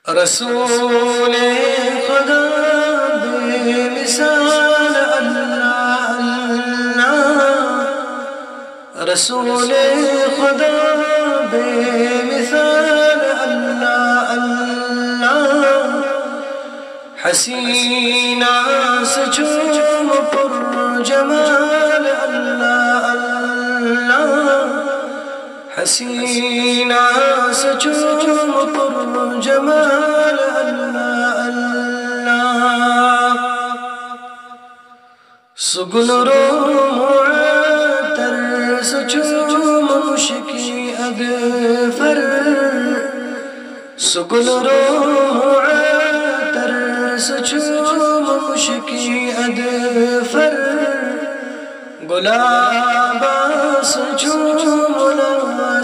رسول خدا بے مثال اللہ اللہ، رسول خدا بے مثال اللہ اللہ، حسینہ سے چوم پر جمال اللہ اللہ، حسینہ سے چوم پر جمال اللہ اللہ، سگل رو معطر سے چوم مشکی اغفر، سگل رو معطر سے چوم مشکی اغفر، گلاب سے چوم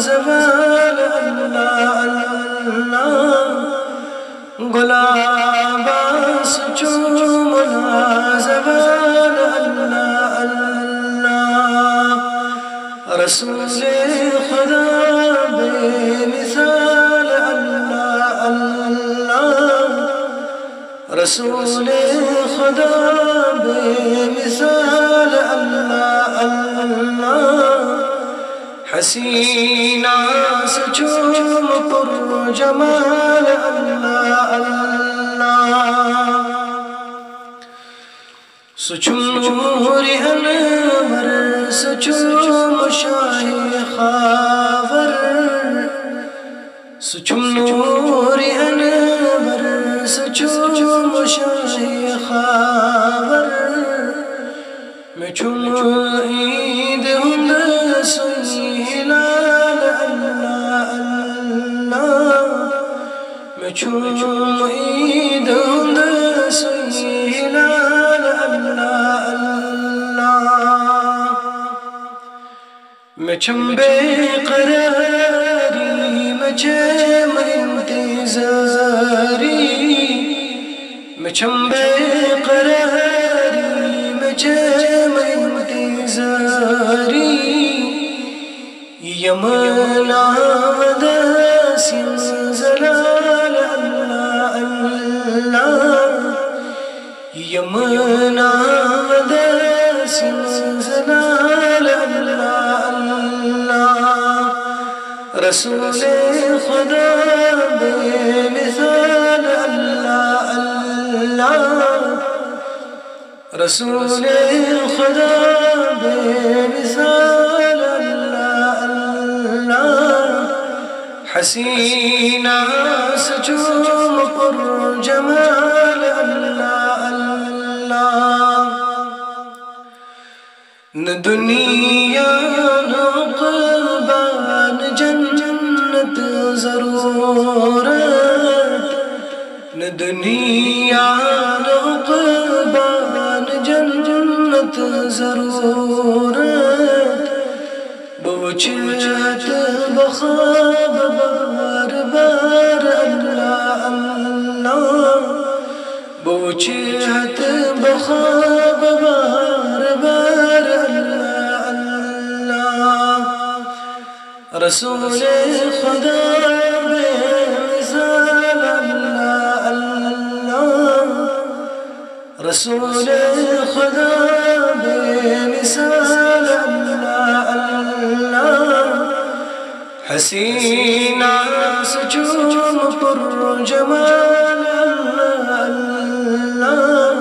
زوال اللہ اللہ، گلاب سے چوم زوال اللہ اللہ، رسول خدا بے مثال اللہ اللہ، رسول خدا بے مثال اللہ اللہ، حسینہ سے چوم پر جمال اللہ اللہ، سچوم نور انور سچوم شاہ خاور، سچوم نور انور سچوم شاہ خاور، میں چوم عید ہند سوئی ہلال اللہ اللہ، میں چوم عید ہند سوئی ہلال اللہ اللہ، میں چم بے قراری میں چم انتظاری، میں چم بے قراری میں چم انتظاری، یمن آمد سن زلال اللہ اللہ، یمن آمد سن زلال اللہ اللہ، رسول خدا بے مثال اللہ اللہ، رسول خدا بے مثال اللہ اللہ، حسینہ سے چوم پر جمال اللہ اللہ، نہ دنیا نہ قربان جنت ضرورت، نہ دنیا نہ قربان جنت ضرورت، بوچھت بخواب بار بار اللہ اللہ، بوچھت بخواب بار بار اللہ اللہ، رسول خدا بے مثال اللہ اللہ، رسول خدا بے مثال اللہ اللہ، حسینہ سے چوم پر جمال اللہ اللہ،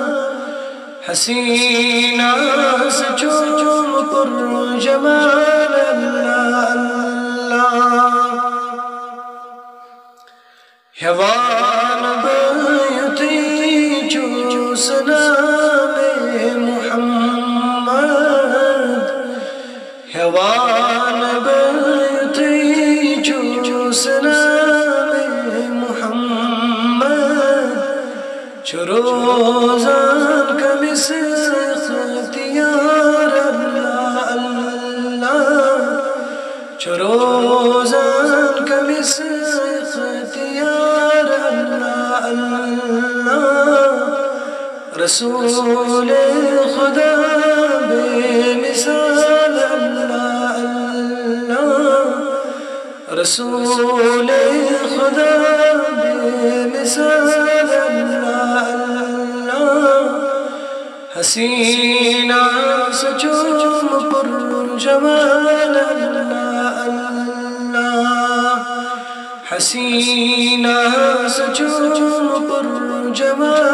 حسینہ سے چوم پر جمال اللہ اللہ، حیوان بیتی چوس نام محمد، حیوان بیتی چوس نام محمد، چروزان کا مثل اختیار اللہ اللہ، چروزان کا مثل اختیار اللہ اللہ، رسول خدا بے مثال اللہ اللہ، رسول خدا بے مثال حسینہ سچوم پر جمال اللہ اللہ حسینہ سچوم پر جمال